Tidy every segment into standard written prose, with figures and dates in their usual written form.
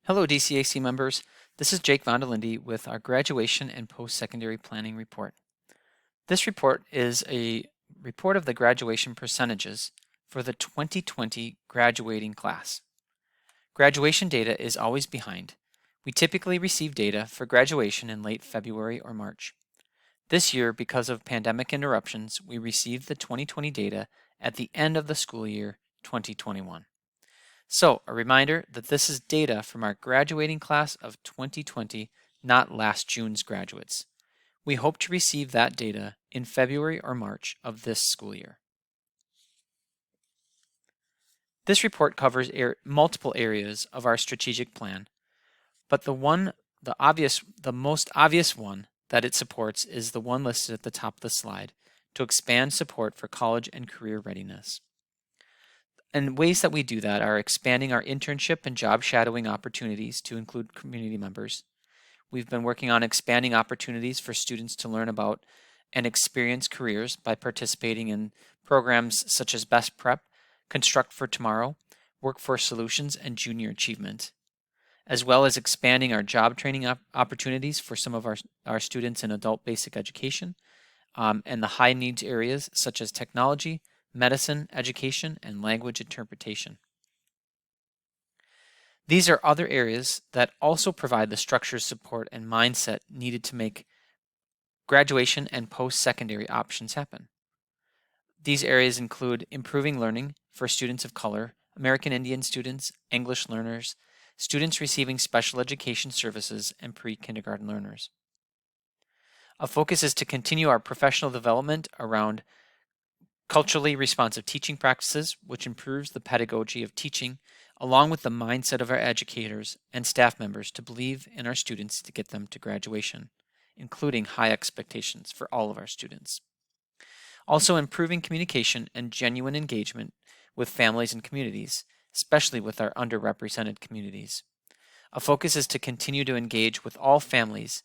Hello, DCAC members. This is Jake Vondelinde with our Graduation and Post-Secondary Planning Report. This report is a report of the graduation percentages for the 2020 graduating class. Graduation data is always behind. We typically receive data for graduation in late February or March. This year, because of pandemic interruptions, we received the 2020 data at the end of the school year 2021. So, a reminder that this is data from our graduating class of 2020, not last June's graduates. We hope to receive that data in February or March of this school year. This report covers multiple areas of our strategic plan, but the most obvious one that it supports is the one listed at the top of the slide, to expand support for college and career readiness. And ways that we do that are expanding our internship and job shadowing opportunities to include community members. We've been working on expanding opportunities for students to learn about and experience careers by participating in programs such as Best Prep, Construct for Tomorrow, Workforce Solutions, and Junior Achievement, as well as expanding our job training opportunities for some of our students in adult basic education and the high needs areas such as technology, medicine, education, and language interpretation. These are other areas that also provide the structure, support, and mindset needed to make graduation and post-secondary options happen. These areas include improving learning for students of color, American Indian students, English learners, students receiving special education services, and pre-kindergarten learners. A focus is to continue our professional development around culturally responsive teaching practices, which improves the pedagogy of teaching, along with the mindset of our educators and staff members to believe in our students to get them to graduation, including high expectations for all of our students. Also, improving communication and genuine engagement with families and communities, especially with our underrepresented communities. A focus is to continue to engage with all families,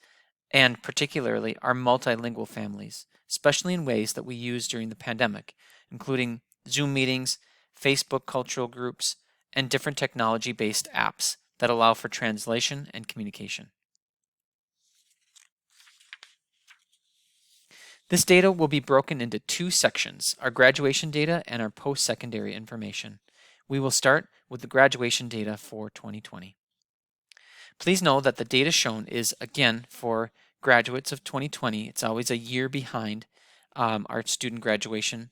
and particularly our multilingual families, especially in ways that we used during the pandemic, including Zoom meetings, Facebook cultural groups, and different technology-based apps that allow for translation and communication. This data will be broken into two sections, our graduation data and our post-secondary information. We will start with the graduation data for 2020. Please know that the data shown is, again, for graduates of 2020. It's always a year behind our student graduation,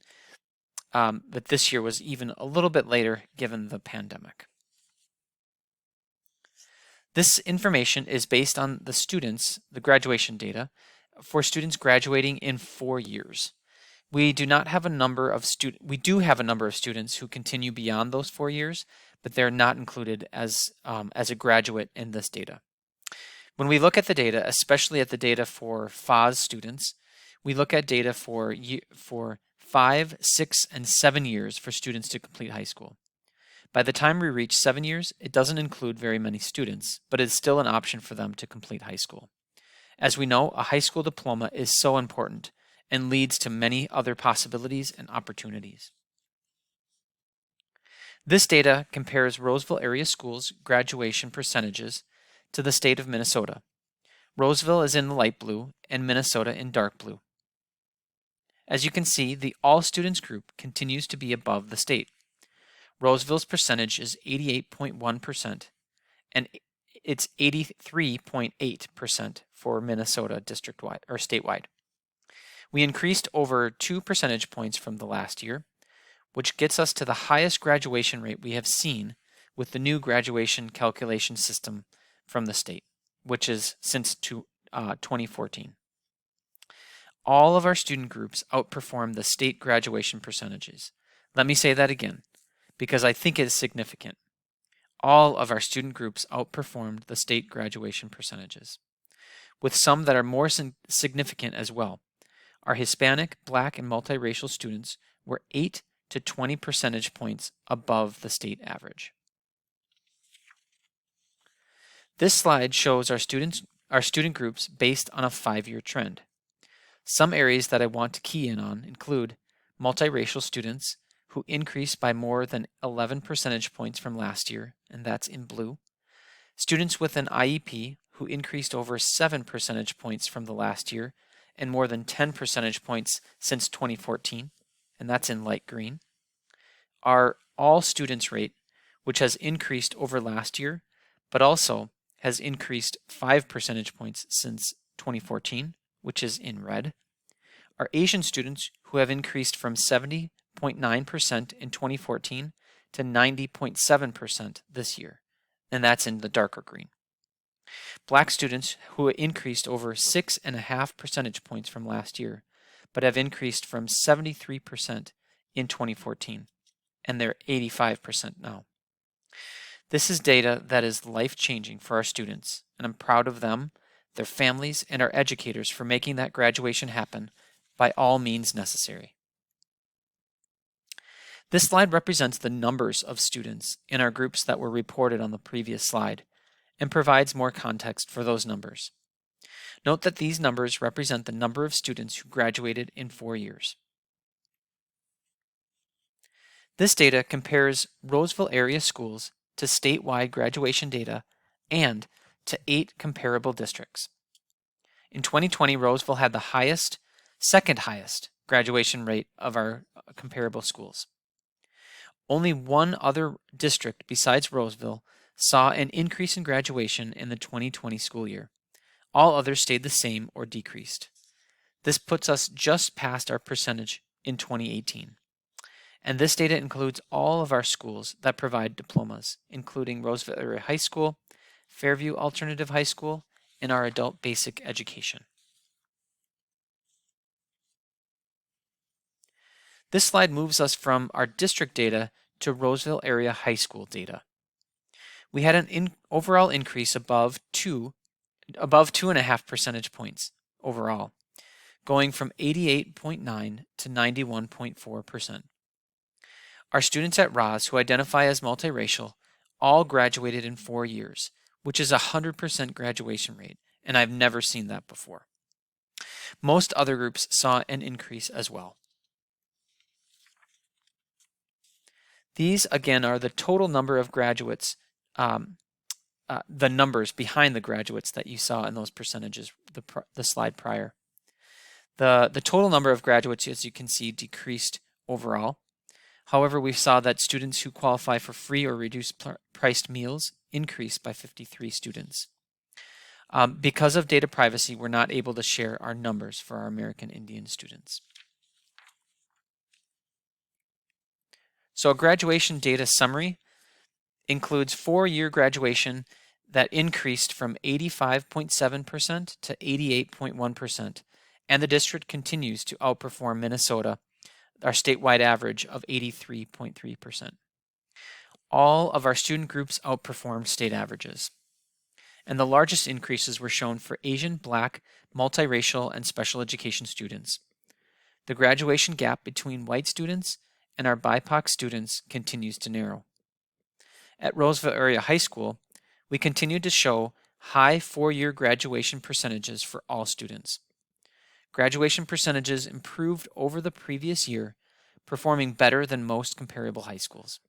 but this year was even a little bit later given the pandemic. This information is based on the graduation data for students graduating in 4 years. We do have a number of students who continue beyond those 4 years, but they're not included as a graduate in this data. When we look at the data, especially at the data for FAS students, we look at data for 5, 6, and 7 years for students to complete high school. By the time we reach 7 years, it doesn't include very many students, but it's still an option for them to complete high school. As we know, a high school diploma is so important and leads to many other possibilities and opportunities. This data compares Roseville area schools' graduation percentages to the state of Minnesota. Roseville is in the light blue and Minnesota in dark blue. As you can see, the all students group continues to be above the state. Roseville's percentage is 88.1% and it's 83.8% for Minnesota district-wide or statewide. We increased over 2 percentage points from the last year, which gets us to the highest graduation rate we have seen with the new graduation calculation system from the state, which is since 2014. All of our student groups outperformed the state graduation percentages. Let me say that again, because I think it is significant. All of our student groups outperformed the state graduation percentages, with some that are more significant as well. Our Hispanic, Black, and multiracial students were 8 to 20 percentage points above the state average. This slide shows our student groups based on a 5-year trend. Some areas that I want to key in on include multiracial students who increased by more than 11 percentage points from last year, and that's in blue. Students with an IEP who increased over 7 percentage points from the last year and more than 10 percentage points since 2014, and that's in light green. Our all students rate, which has increased over last year, but also has increased 5 percentage points since 2014, which is in red. Our Asian students who have increased from 70.9% in 2014 to 90.7% this year, and that's in the darker green. Black students who increased over 6.5 percentage points from last year, but have increased from 73% in 2014, and they're 85% now. This is data that is life-changing for our students, and I'm proud of them, their families, and our educators for making that graduation happen by all means necessary. This slide represents the numbers of students in our groups that were reported on the previous slide and provides more context for those numbers. Note that these numbers represent the number of students who graduated in 4 years. This data compares Roseville area schools to statewide graduation data and to 8 comparable districts. In 2020, Roseville had the second highest graduation rate of our comparable schools. Only one other district besides Roseville saw an increase in graduation in the 2020 school year. All others stayed the same or decreased. This puts us just past our percentage in 2018. And this data includes all of our schools that provide diplomas, including Roseville Area High School, Fairview Alternative High School, and our adult basic education. This slide moves us from our district data to Roseville Area High School data. We had an overall increase above 2.5 percentage points overall, going from 88.9 to 91.4%. Our students at Ross who identify as multiracial all graduated in 4 years, which is a 100% graduation rate, and I've never seen that before. Most other groups saw an increase as well. These, again, are the total number of graduates, the numbers behind the graduates that you saw in those percentages, the slide prior. The total number of graduates, as you can see, decreased overall. However, we saw that students who qualify for free or reduced priced meals increased by 53 students. Because of data privacy, we're not able to share our numbers for our American Indian students. So a graduation data summary includes 4-year graduation that increased from 85.7% to 88.1%, and the district continues to outperform Minnesota, our statewide average of 83.3%. All of our student groups outperformed state averages, and the largest increases were shown for Asian, Black, multiracial, and special education students. The graduation gap between white students and our BIPOC students continues to narrow. At Roseville Area High School, we continue to show high 4-year graduation percentages for all students. Graduation percentages improved over the previous year, performing better than most comparable high schools.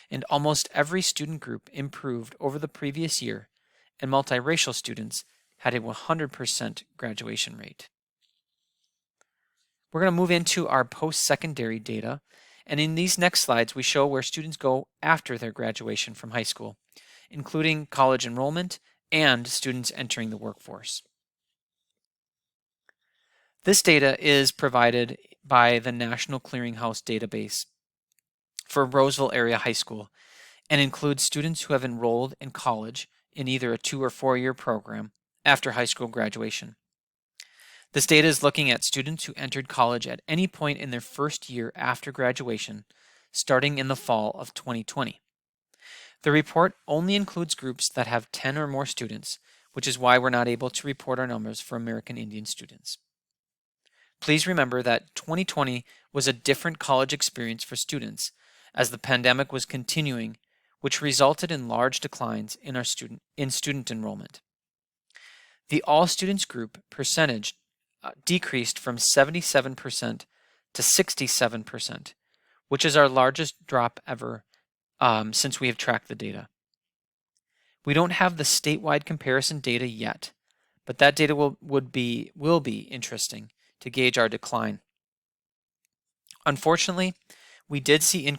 And almost every student group improved over the previous year, and multiracial students had a 100% graduation rate. We're going to move into our post-secondary data, and in these next slides we show where students go after their graduation from high school, including college enrollment and students entering the workforce. This data is provided by the National Clearinghouse database for Roseville Area High School and includes students who have enrolled in college in either a 2- or 4-year program after high school graduation. This data is looking at students who entered college at any point in their first year after graduation, starting in the fall of 2020. The report only includes groups that have 10 or more students, which is why we're not able to report our numbers for American Indian students. Please remember that 2020 was a different college experience for students as the pandemic was continuing, which resulted in large declines in student enrollment. The all students group percentage decreased from 77% to 67%, which is our largest drop ever since we have tracked the data. We don't have the statewide comparison data yet, but that data will be interesting to gauge our decline. Unfortunately, we did see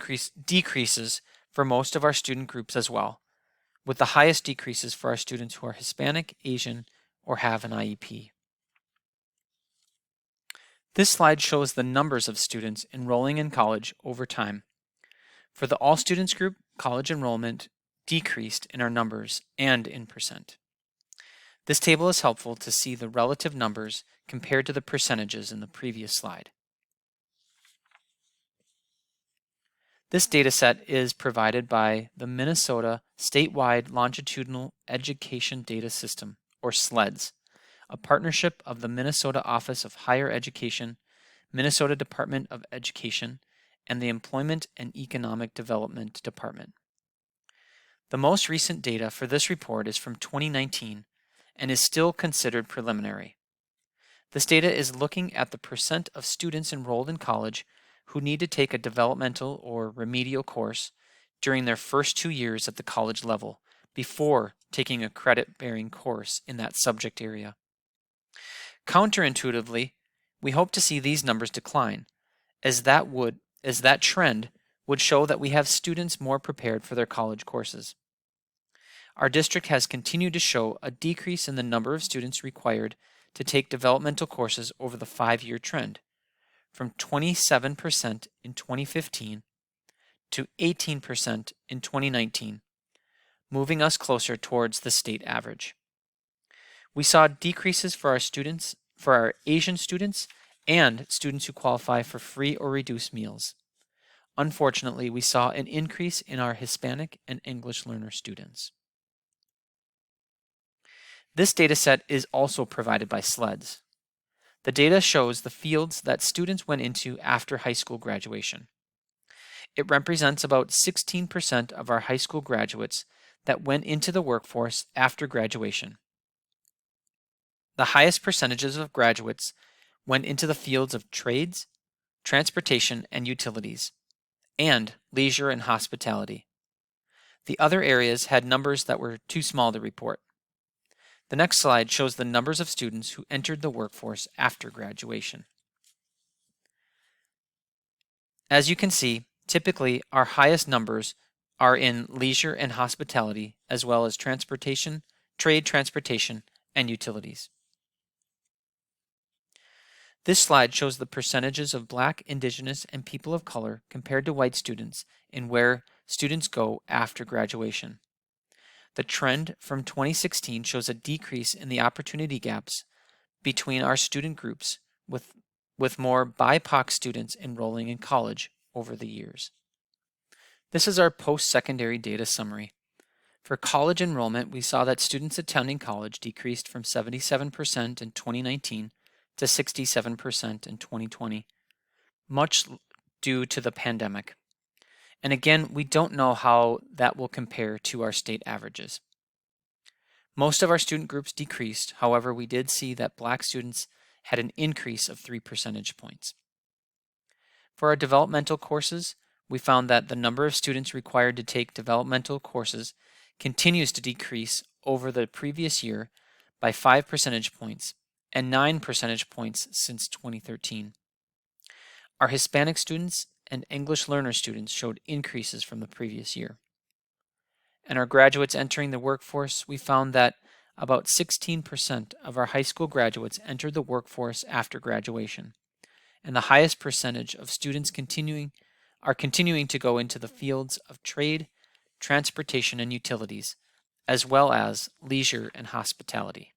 decreases for most of our student groups as well, with the highest decreases for our students who are Hispanic, Asian, or have an IEP. This slide shows the numbers of students enrolling in college over time. For the all students group, college enrollment decreased in our numbers and in percent. This table is helpful to see the relative numbers compared to the percentages in the previous slide. This data set is provided by the Minnesota Statewide Longitudinal Education Data System, or SLEDS, a partnership of the Minnesota Office of Higher Education, Minnesota Department of Education, and the Employment and Economic Development Department. The most recent data for this report is from 2019 and is still considered preliminary. This data is looking at the percent of students enrolled in college who need to take a developmental or remedial course during their first 2 years at the college level before taking a credit-bearing course in that subject area. Counterintuitively, we hope to see these numbers decline, as that trend would show that we have students more prepared for their college courses. Our district has continued to show a decrease in the number of students required to take developmental courses over the 5-year trend, from 27% in 2015 to 18% in 2019, moving us closer towards the state average. We saw decreases for our Asian students and students who qualify for free or reduced meals. Unfortunately, we saw an increase in our Hispanic and English learner students. This data set is also provided by SLEDS. The data shows the fields that students went into after high school graduation. It represents about 16% of our high school graduates that went into the workforce after graduation. The highest percentages of graduates went into the fields of trades, transportation and utilities, and leisure and hospitality. The other areas had numbers that were too small to report. The next slide shows the numbers of students who entered the workforce after graduation. As you can see, typically our highest numbers are in leisure and hospitality, as well as transportation, trade, transportation, and utilities. This slide shows the percentages of Black, Indigenous, and people of color compared to white students in where students go after graduation. The trend from 2016 shows a decrease in the opportunity gaps between our student groups, with more BIPOC students enrolling in college over the years. This is our post-secondary data summary. For college enrollment, we saw that students attending college decreased from 77% in 2019 to 67% in 2020, much due to the pandemic. And again, we don't know how that will compare to our state averages. Most of our student groups decreased. However, we did see that Black students had an increase of 3 percentage points. For our developmental courses, we found that the number of students required to take developmental courses continues to decrease over the previous year by 5 percentage points and 9 percentage points since 2013. Our Hispanic students and English learner students showed increases from the previous year. And our graduates entering the workforce, we found that about 16% of our high school graduates entered the workforce after graduation, and the highest percentage of students are continuing to go into the fields of trade, transportation, and utilities, as well as leisure and hospitality.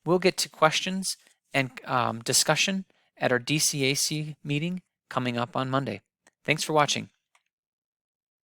We'll get to questions and discussion at our DCAC meeting coming up on Monday. Thanks for watching.